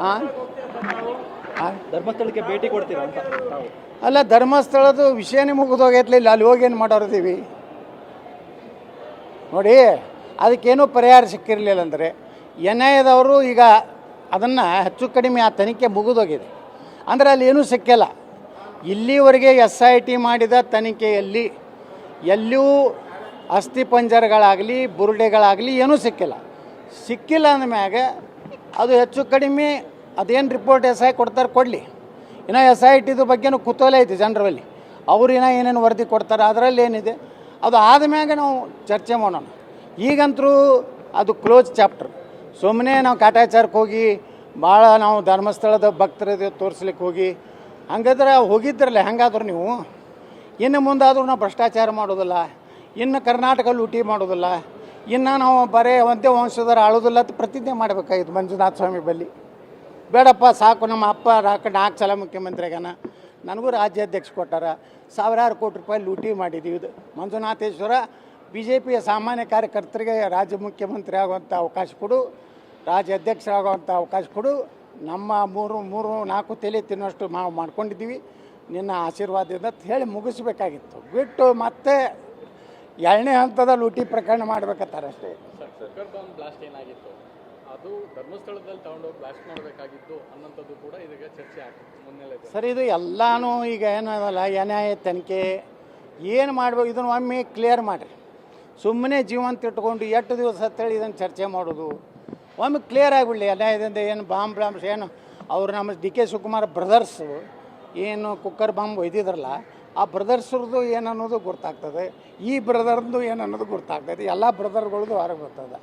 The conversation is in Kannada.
ಹಾಂ ಧರ್ಮಸ್ಥಳಕ್ಕೆ ಭೇಟಿ ಕೊಡ್ತೀರಾ ಅಂತ ತಾವು? ಅಲ್ಲ, ಧರ್ಮಸ್ಥಳದ ವಿಷಯನೇ ಮುಗಿದೋಗೈತ್ಲಿ, ಇಲ್ಲಿ ಅಲ್ಲಿ ಹೋಗಿ ಏನು ಮಾಡೋರಿದ್ದೀವಿ ನೋಡಿ. ಅದಕ್ಕೇನೂ ಪರಿಹಾರ ಸಿಕ್ಕಿರಲಿಲ್ಲ ಅಂದರೆ NIAದವರು ಈಗ ಅದನ್ನು ಹೆಚ್ಚು ಕಡಿಮೆ ಆ ತನಿಖೆ ಮುಗಿದೋಗಿದೆ ಅಂದರೆ ಅಲ್ಲಿ ಏನೂ ಸಿಕ್ಕಿಲ್ಲ. ಇಲ್ಲಿವರೆಗೆ SIT ಮಾಡಿದ ತನಿಖೆಯಲ್ಲಿ ಎಲ್ಲಿಯೂ ಅಸ್ಥಿಪಂಜರಗಳಾಗಲಿ ಬುರುಡೆಗಳಾಗಲಿ ಏನೂ ಸಿಕ್ಕಿಲ್ಲ ಅಂದಮ್ಯಾಗ ಅದು ಹೆಚ್ಚು ಕಡಿಮೆ ಅದೇನು ರಿಪೋರ್ಟ್ SI ಕೊಡ್ತಾರೆ ಕೊಡಲಿ. ಇನ್ನು SITದು ಬಗ್ಗೆನೂ ಕುತೂಹಲ ಐತಿ ಜನರಲ್ಲಿ, ಅವ್ರು ಏನೇನು ವರದಿ ಕೊಡ್ತಾರೆ, ಅದರಲ್ಲಿ ಏನಿದೆ ಅದು ಆದಮ್ಯಾಗ ನಾವು ಚರ್ಚೆ ಮಾಡೋಣ. ಈಗಂತರೂ ಅದು ಕ್ಲೋಸ್ ಚಾಪ್ಟರ್. ಸುಮ್ಮನೆ ನಾವು ಕಾಟಾಚಾರಕ್ಕೆ ಹೋಗಿ ಭಾಳ ನಾವು ಧರ್ಮಸ್ಥಳದ ಭಕ್ತರದ್ದು ತೋರಿಸ್ಲಿಕ್ಕೆ ಹೋಗಿ ಹಂಗಾದ್ರೆ ಹೋಗಿದ್ರಲ್ಲ, ಹೆಂಗಾದ್ರು ನೀವು ಇನ್ನು ಮುಂದಾದರೂ ನಾವು ಭ್ರಷ್ಟಾಚಾರ ಮಾಡೋದಿಲ್ಲ, ಇನ್ನು ಕರ್ನಾಟಕ ಲೂಟಿ ಮಾಡೋದಿಲ್ಲ, ಇನ್ನು ನಾವು ಬರೀ ಒಂದೇ ವಂಶದವ್ರು ಆಳೋದಿಲ್ಲ ಅಂತ ಪ್ರತಿಜ್ಞೆ ಮಾಡಬೇಕಾಗಿತ್ತು ಮಂಜುನಾಥ ಸ್ವಾಮಿ ಬಲ್ಲಿ. ಬೇಡಪ್ಪ ಸಾಕು, ನಮ್ಮ ಅಪ್ಪ 4 ಸಲ ಮುಖ್ಯಮಂತ್ರಿ ಆಗ್ಯಾನ, ನನಗೂ ರಾಜ್ಯಾಧ್ಯಕ್ಷ ಕೊಟ್ಟಾರ, ಸಾವಿರಾರು ಕೋಟಿ ರೂಪಾಯಿ ಲೂಟಿ ಮಾಡಿದ್ದೀವಿ. ಇದು ಮಂಜುನಾಥೇಶ್ವರ BJPಯ ಸಾಮಾನ್ಯ ಕಾರ್ಯಕರ್ತರಿಗೆ ರಾಜ್ಯ ಮುಖ್ಯಮಂತ್ರಿ ಆಗುವಂಥ ಅವಕಾಶ ಕೊಡು, ರಾಜ್ಯಾಧ್ಯಕ್ಷರಾಗುವಂಥ ಅವಕಾಶ ಕೊಡು, ನಮ್ಮ 3-4 ತಲೆ ತಿನ್ನೋಷ್ಟು ನಾವು ಮಾಡ್ಕೊಂಡಿದ್ದೀವಿ, ನಿನ್ನ ಆಶೀರ್ವಾದದಿಂದ ಅಂತ ಹೇಳಿ ಮುಗಿಸ್ಬೇಕಾಗಿತ್ತು. ಬಿಟ್ಟು ಮತ್ತೆ 2ನೇ ಹಂತದ ಲೂಟಿ ಪ್ರಕರಣ ಮಾಡ್ಬೇಕತ್ತಾರೆ ಅಷ್ಟೇ. ಸರ್ಕಾರ ಬಾಂಬ್ ಬ್ಲಾಸ್ಟ್ ಏನಾಗಿತ್ತು ಅದು ಧರ್ಮಸ್ಥಳದಲ್ಲಿ ತಗೊಂಡೋಗಿ ಬ್ಲಾಸ್ಟ್ ಮಾಡಬೇಕಾಗಿತ್ತು ಅನ್ನೋಂಥದ್ದು ಕೂಡ ಇದೀಗ ಚರ್ಚೆ ಆಗ್ತದೆ ಮುನ್ನೆಲೆ. ಸರ್, ಇದು ಎಲ್ಲನೂ ಈಗ ಏನದಲ್ಲ NIA ತನಿಖೆ ಏನು ಮಾಡ್ಬೇಕು ಇದನ್ನು ಒಮ್ಮೆ ಕ್ಲಿಯರ್ ಮಾಡಿರಿ. ಸುಮ್ಮನೆ ಜೀವಂತ ಇಟ್ಕೊಂಡು ಎಷ್ಟು ದಿವಸ ಅಂತೇಳಿ ಇದನ್ನು ಚರ್ಚೆ ಮಾಡೋದು ಒಮ್ಮೆ ಕ್ಲಿಯರ್ ಆಗಿಬಿಡಲಿ. NIAದಿಂದ ಏನು ಬಾಂಬ್ಸ್ ಏನು ಅವರು ನಮ್ಮ DK ಶಿವಕುಮಾರ್ ಬ್ರದರ್ಸು ಏನು ಕುಕ್ಕರ್ ಬಾಂಬ್ ಒಯ್ದಿದ್ರಲ್ಲ, ಆ ಬ್ರದರ್ಸ್ರದ್ದು ಏನನ್ನೋದು ಗೊತ್ತಾಗ್ತದೆ, ಈ ಬ್ರದರ್ದು ಏನನ್ನೋದು ಗೊತ್ತಾಗ್ತದೆ, ಎಲ್ಲ ಬ್ರದರ್ಗಳದ್ದು ಹೊರಗೆ ಬರ್ತದೆ.